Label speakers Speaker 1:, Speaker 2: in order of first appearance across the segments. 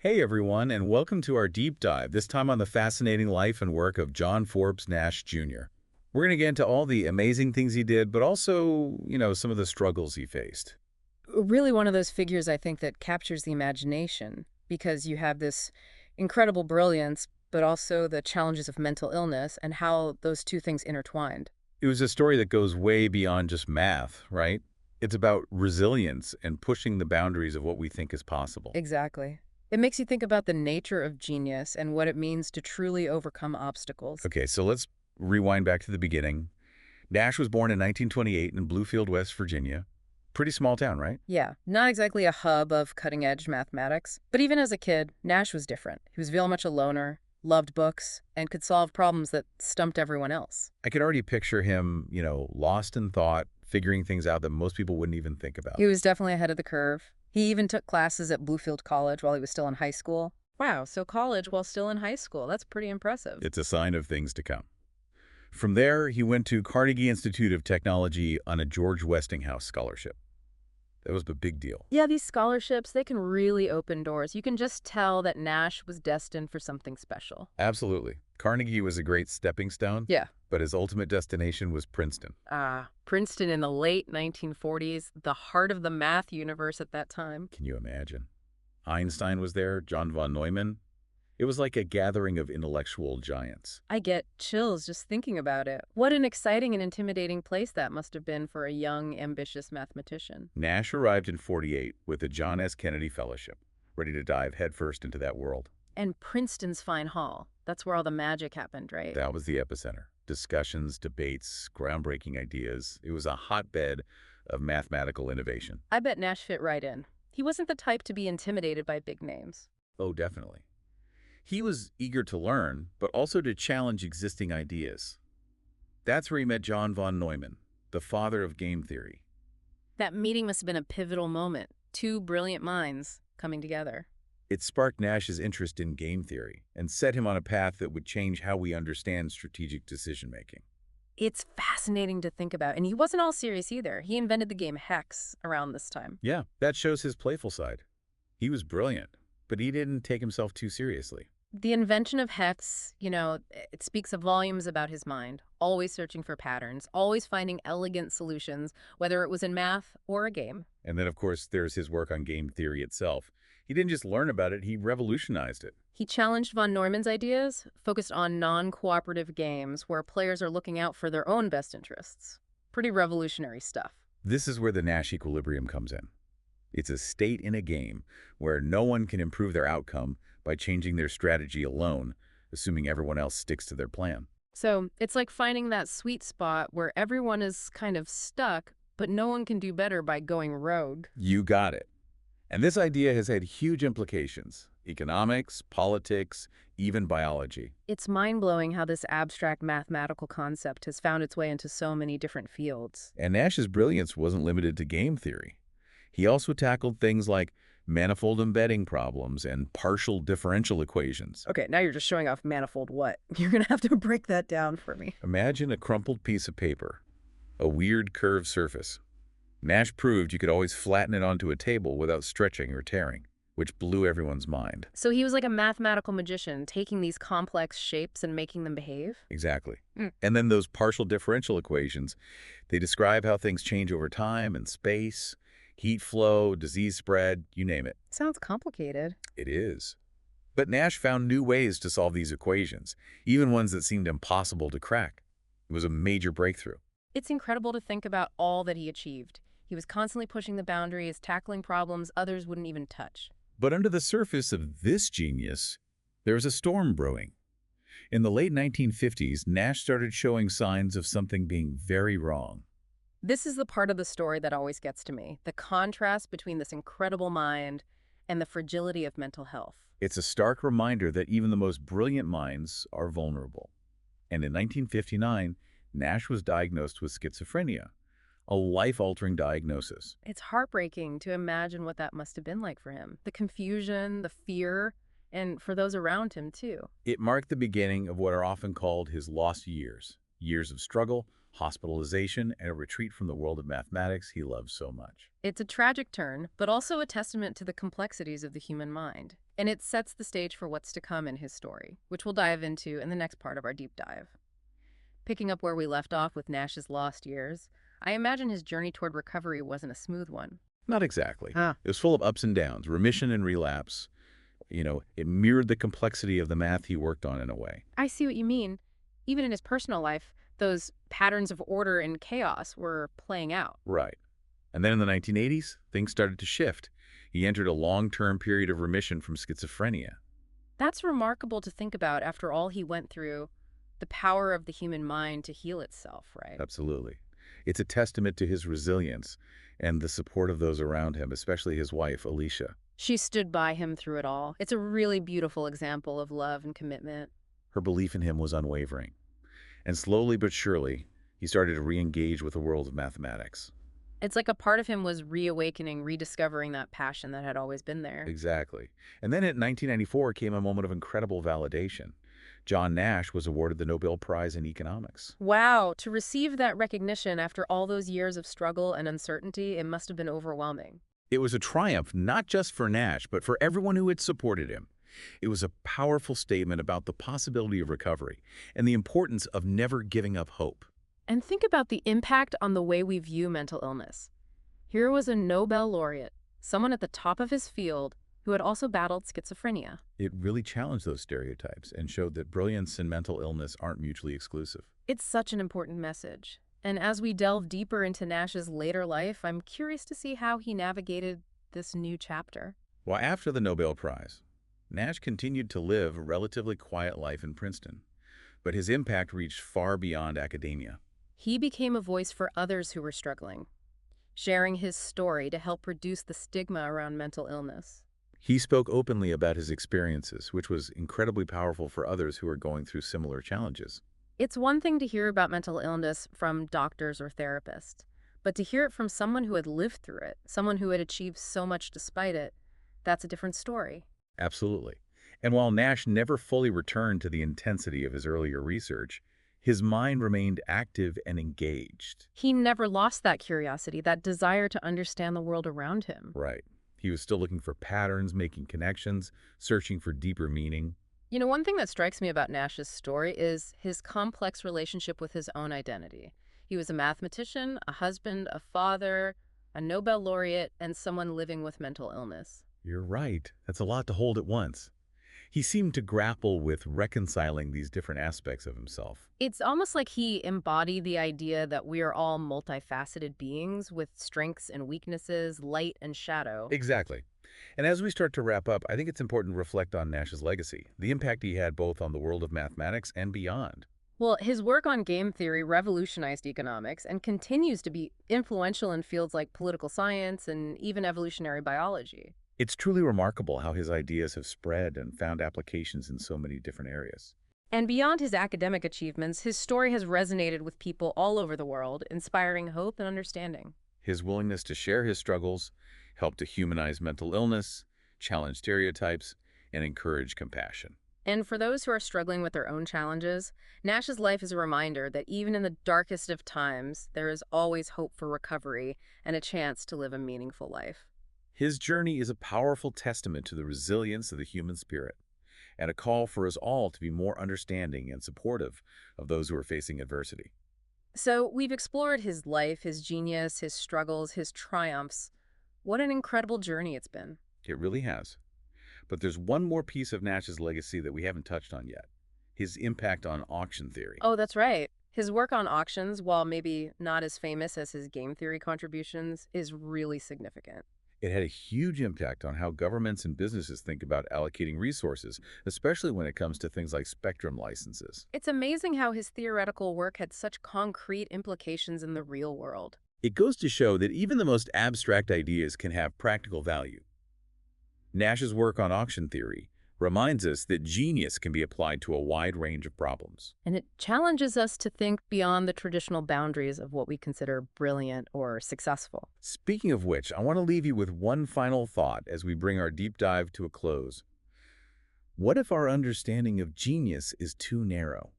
Speaker 1: Hey everyone, and welcome to our deep dive, this time on the fascinating life and work of John Forbes Nash Jr. We're going to get into all the amazing things he did, but also, some of the struggles he faced.
Speaker 2: Really one of those figures I think that captures the imagination because you have this incredible brilliance, but also the challenges of mental illness and how those two things intertwined.
Speaker 1: It was a story that goes way beyond just math, right? It's about resilience and pushing the boundaries of what we think is possible.
Speaker 2: Exactly. It makes you think about the nature of genius and what it means to truly overcome obstacles.
Speaker 1: Okay, so let's rewind back to the beginning. Nash was born in 1928 in Bluefield, West Virginia. Pretty small town, right?
Speaker 2: Yeah, not exactly a hub of cutting-edge mathematics, but even as a kid, Nash was different. He was very much a loner, loved books, and could solve problems that stumped everyone else.
Speaker 1: I could already picture him, lost in thought, figuring things out that most people wouldn't even think about.
Speaker 2: He was definitely ahead of the curve. He even took classes at Bluefield College while he was still in high school. Wow, so college while still in high school. That's pretty impressive.
Speaker 1: It's a sign of things to come. From there, he went to Carnegie Institute of Technology on a George Westinghouse scholarship. That was a big deal.
Speaker 2: Yeah, these scholarships, they can really open doors. You can just tell that Nash was destined for something special.
Speaker 1: Absolutely. Carnegie was a great stepping stone,
Speaker 2: Yeah.
Speaker 1: but his ultimate destination was Princeton.
Speaker 2: Princeton in the late 1940s, the heart of the math universe at that time.
Speaker 1: Can you imagine? Einstein was there, John von Neumann. It was like a gathering of intellectual giants.
Speaker 2: I get chills just thinking about it. What an exciting and intimidating place that must have been for a young, ambitious mathematician.
Speaker 1: Nash arrived in '48 with the John S. Kennedy Fellowship, ready to dive headfirst into that world.
Speaker 2: And Princeton's fine hall. That's where all the magic happened, right?
Speaker 1: That was the epicenter. Discussions, debates, groundbreaking ideas. It was a hotbed of mathematical innovation.
Speaker 2: I bet Nash fit right in. He wasn't the type to be intimidated by big names.
Speaker 1: Oh, definitely. He was eager to learn, but also to challenge existing ideas. That's where he met John von Neumann, the father of game theory.
Speaker 2: That meeting must have been a pivotal moment. Two brilliant minds coming together.
Speaker 1: It sparked Nash's interest in game theory and set him on a path that would change how we understand strategic decision-making.
Speaker 2: It's fascinating to think about. And he wasn't all serious either. He invented the game Hex around this time.
Speaker 1: Yeah, that shows his playful side. He was brilliant, but he didn't take himself too seriously.
Speaker 2: The invention of Hex, it speaks of volumes about his mind, always searching for patterns, always finding elegant solutions, whether it was in math or a game.
Speaker 1: And then, of course, there's his work on game theory itself. He didn't just learn about it, he revolutionized it.
Speaker 2: He challenged von Neumann's ideas, focused on non-cooperative games where players are looking out for their own best interests. Pretty revolutionary stuff.
Speaker 1: This is where the Nash equilibrium comes in. It's a state in a game where no one can improve their outcome by changing their strategy alone, assuming everyone else sticks to their plan.
Speaker 2: So it's like finding that sweet spot where everyone is kind of stuck, but no one can do better by going rogue.
Speaker 1: You got it. And this idea has had huge implications: economics, politics, even biology.
Speaker 2: It's mind-blowing how this abstract mathematical concept has found its way into so many different fields.
Speaker 1: And Nash's brilliance wasn't limited to game theory. He also tackled things like manifold embedding problems and partial differential equations.
Speaker 2: Okay, now you're just showing off manifold what? You're gonna have to break that down for me.
Speaker 1: Imagine a crumpled piece of paper, a weird curved surface. Nash proved you could always flatten it onto a table without stretching or tearing, which blew everyone's mind.
Speaker 2: So he was like a mathematical magician, taking these complex shapes and making them behave?
Speaker 1: Exactly. And then those partial differential equations, they describe how things change over time and space, heat flow, disease spread, you name it.
Speaker 2: Sounds complicated.
Speaker 1: It is. But Nash found new ways to solve these equations, even ones that seemed impossible to crack. It was a major breakthrough.
Speaker 2: It's incredible to think about all that he achieved. He was constantly pushing the boundaries, tackling problems others wouldn't even touch.
Speaker 1: But under the surface of this genius, there was a storm brewing. In the late 1950s, Nash started showing signs of something being very wrong.
Speaker 2: This is the part of the story that always gets to me, the contrast between this incredible mind and the fragility of mental health.
Speaker 1: It's a stark reminder that even the most brilliant minds are vulnerable. And in 1959, Nash was diagnosed with schizophrenia, a life-altering diagnosis.
Speaker 2: It's heartbreaking to imagine what that must have been like for him. The confusion, the fear, and for those around him, too.
Speaker 1: It marked the beginning of what are often called his lost years, years of struggle, hospitalization, and a retreat from the world of mathematics he loved so much.
Speaker 2: It's a tragic turn, but also a testament to the complexities of the human mind. And it sets the stage for what's to come in his story, which we'll dive into in the next part of our deep dive. Picking up where we left off with Nash's lost years, I imagine his journey toward recovery wasn't a smooth one.
Speaker 1: Not exactly.
Speaker 2: Ah,
Speaker 1: It was full of ups and downs, remission and relapse. It mirrored the complexity of the math he worked on in a way.
Speaker 2: I see what you mean. Even in his personal life, those patterns of order and chaos were playing out.
Speaker 1: Right. And then in the 1980s, things started to shift. He entered a long-term period of remission from schizophrenia.
Speaker 2: That's remarkable to think about after all he went through, the power of the human mind to heal itself, right?
Speaker 1: Absolutely. It's a testament to his resilience and the support of those around him, especially his wife, Alicia.
Speaker 2: She stood by him through it all. It's a really beautiful example of love and commitment.
Speaker 1: Her belief in him was unwavering. And slowly but surely, he started to re-engage with the world of mathematics.
Speaker 2: It's like a part of him was reawakening, rediscovering that passion that had always been there.
Speaker 1: Exactly. And then in 1994 came a moment of incredible validation. John Nash was awarded the Nobel Prize in Economics.
Speaker 2: Wow, to receive that recognition after all those years of struggle and uncertainty, it must have been overwhelming.
Speaker 1: It was a triumph not just for Nash, but for everyone who had supported him. It was a powerful statement about the possibility of recovery and the importance of never giving up hope.
Speaker 2: And think about the impact on the way we view mental illness. Here was a Nobel laureate, someone at the top of his field, who had also battled schizophrenia.
Speaker 1: It really challenged those stereotypes and showed that brilliance and mental illness aren't mutually exclusive.
Speaker 2: It's such an important message. And as we delve deeper into Nash's later life, I'm curious to see how he navigated this new chapter.
Speaker 1: Well, after the Nobel Prize, Nash continued to live a relatively quiet life in Princeton, but his impact reached far beyond academia.
Speaker 2: He became a voice for others who were struggling, sharing his story to help reduce the stigma around mental illness.
Speaker 1: He spoke openly about his experiences, which was incredibly powerful for others who were going through similar challenges.
Speaker 2: It's one thing to hear about mental illness from doctors or therapists, but to hear it from someone who had lived through it, someone who had achieved so much despite it, that's a different story.
Speaker 1: Absolutely. And while Nash never fully returned to the intensity of his earlier research, his mind remained active and engaged.
Speaker 2: He never lost that curiosity, that desire to understand the world around him.
Speaker 1: Right. He was still looking for patterns, making connections, searching for deeper meaning.
Speaker 2: You know, one thing that strikes me about Nash's story is his complex relationship with his own identity. He was a mathematician, a husband, a father, a Nobel laureate, and someone living with mental illness.
Speaker 1: You're right. That's a lot to hold at once. He seemed to grapple with reconciling these different aspects of himself.
Speaker 2: It's almost like he embodied the idea that we are all multifaceted beings with strengths and weaknesses, light and shadow.
Speaker 1: Exactly. And as we start to wrap up, I think it's important to reflect on Nash's legacy, the impact he had both on the world of mathematics and beyond.
Speaker 2: Well, his work on game theory revolutionized economics and continues to be influential in fields like political science and even evolutionary biology.
Speaker 1: It's truly remarkable how his ideas have spread and found applications in so many different areas.
Speaker 2: And beyond his academic achievements, his story has resonated with people all over the world, inspiring hope and understanding.
Speaker 1: His willingness to share his struggles helped to humanize mental illness, challenge stereotypes, and encourage compassion.
Speaker 2: And for those who are struggling with their own challenges, Nash's life is a reminder that even in the darkest of times, there is always hope for recovery and a chance to live a meaningful life.
Speaker 1: His journey is a powerful testament to the resilience of the human spirit and a call for us all to be more understanding and supportive of those who are facing adversity.
Speaker 2: So we've explored his life, his genius, his struggles, his triumphs. What an incredible journey it's been.
Speaker 1: It really has. But there's one more piece of Nash's legacy that we haven't touched on yet, his impact on auction theory.
Speaker 2: Oh, that's right. His work on auctions, while maybe not as famous as his game theory contributions, is really significant.
Speaker 1: It had a huge impact on how governments and businesses think about allocating resources, especially when it comes to things like spectrum licenses.
Speaker 2: It's amazing how his theoretical work had such concrete implications in the real world.
Speaker 1: It goes to show that even the most abstract ideas can have practical value. Nash's work on auction theory reminds us that genius can be applied to a wide range of problems.
Speaker 2: And it challenges us to think beyond the traditional boundaries of what we consider brilliant or successful.
Speaker 1: Speaking of which, I want to leave you with one final thought as we bring our deep dive to a close. What if our understanding of genius is too narrow?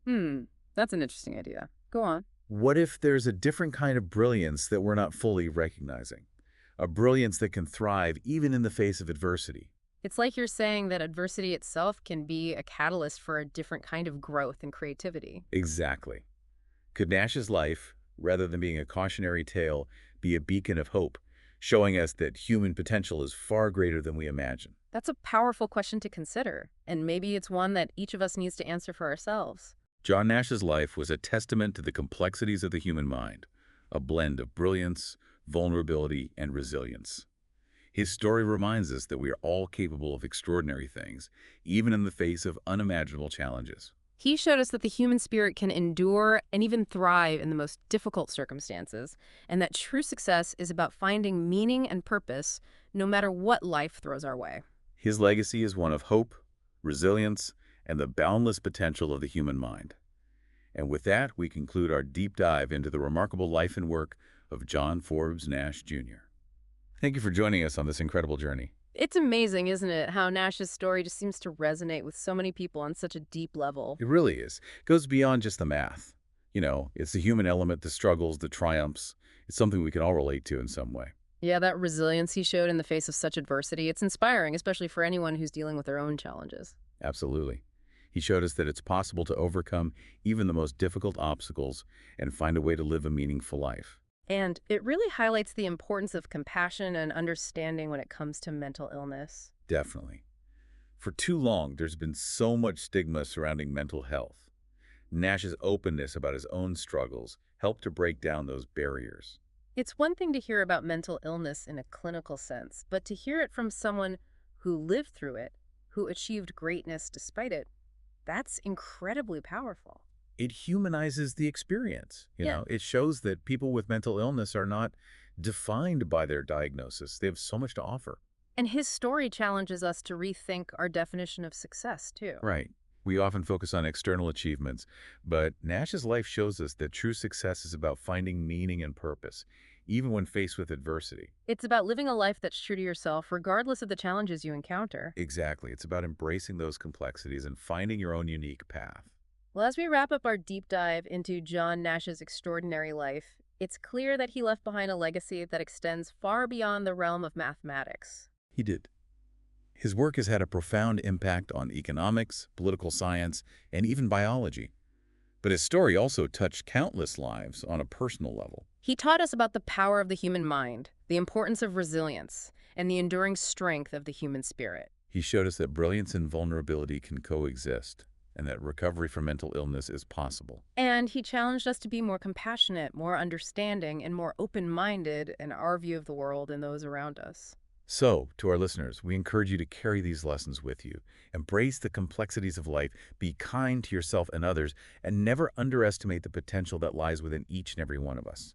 Speaker 2: That's an interesting idea. Go on.
Speaker 1: What if there's a different kind of brilliance that we're not fully recognizing? A brilliance that can thrive even in the face of adversity.
Speaker 2: It's like you're saying that adversity itself can be a catalyst for a different kind of growth and creativity.
Speaker 1: Exactly. Could Nash's life, rather than being a cautionary tale, be a beacon of hope, showing us that human potential is far greater than we imagine?
Speaker 2: That's a powerful question to consider, and maybe it's one that each of us needs to answer for ourselves.
Speaker 1: John Nash's life was a testament to the complexities of the human mind, a blend of brilliance, vulnerability, and resilience. His story reminds us that we are all capable of extraordinary things, even in the face of unimaginable challenges.
Speaker 2: He showed us that the human spirit can endure and even thrive in the most difficult circumstances, and that true success is about finding meaning and purpose no matter what life throws our way.
Speaker 1: His legacy is one of hope, resilience, and the boundless potential of the human mind. And with that, we conclude our deep dive into the remarkable life and work of John Forbes Nash Jr. Thank you for joining us on this incredible journey.
Speaker 2: It's amazing, isn't it, how Nash's story just seems to resonate with so many people on such a deep level.
Speaker 1: It really is. It goes beyond just the math. It's the human element, the struggles, the triumphs. It's something we can all relate to in some way.
Speaker 2: Yeah, that resilience he showed in the face of such adversity, it's inspiring, especially for anyone who's dealing with their own challenges.
Speaker 1: Absolutely. He showed us that it's possible to overcome even the most difficult obstacles and find a way to live a meaningful life.
Speaker 2: And it really highlights the importance of compassion and understanding when it comes to mental illness.
Speaker 1: Definitely. For too long, there's been so much stigma surrounding mental health. Nash's openness about his own struggles helped to break down those barriers.
Speaker 2: It's one thing to hear about mental illness in a clinical sense, but to hear it from someone who lived through it, who achieved greatness despite it, that's incredibly powerful.
Speaker 1: It humanizes the experience.
Speaker 2: Yeah.
Speaker 1: It shows that people with mental illness are not defined by their diagnosis. They have so much to offer.
Speaker 2: And his story challenges us to rethink our definition of success, too.
Speaker 1: Right. We often focus on external achievements, but Nash's life shows us that true success is about finding meaning and purpose, even when faced with adversity.
Speaker 2: It's about living a life that's true to yourself, regardless of the challenges you encounter.
Speaker 1: Exactly. It's about embracing those complexities and finding your own unique path.
Speaker 2: Well, as we wrap up our deep dive into John Nash's extraordinary life, it's clear that he left behind a legacy that extends far beyond the realm of mathematics.
Speaker 1: He did. His work has had a profound impact on economics, political science, and even biology. But his story also touched countless lives on a personal level.
Speaker 2: He taught us about the power of the human mind, the importance of resilience, and the enduring strength of the human spirit.
Speaker 1: He showed us that brilliance and vulnerability can coexist, and that recovery from mental illness is possible.
Speaker 2: And he challenged us to be more compassionate, more understanding, and more open-minded in our view of the world and those around us.
Speaker 1: So, to our listeners, we encourage you to carry these lessons with you. Embrace the complexities of life, be kind to yourself and others, and never underestimate the potential that lies within each and every one of us.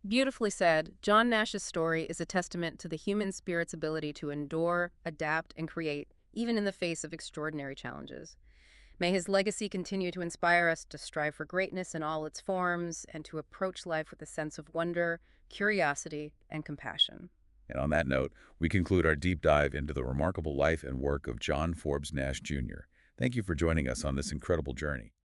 Speaker 2: Beautifully said, John Nash's story is a testament to the human spirit's ability to endure, adapt, and create, even in the face of extraordinary challenges. May his legacy continue to inspire us to strive for greatness in all its forms and to approach life with a sense of wonder, curiosity, and compassion.
Speaker 1: And on that note, we conclude our deep dive into the remarkable life and work of John Forbes Nash Jr. Thank you for joining us on this incredible journey.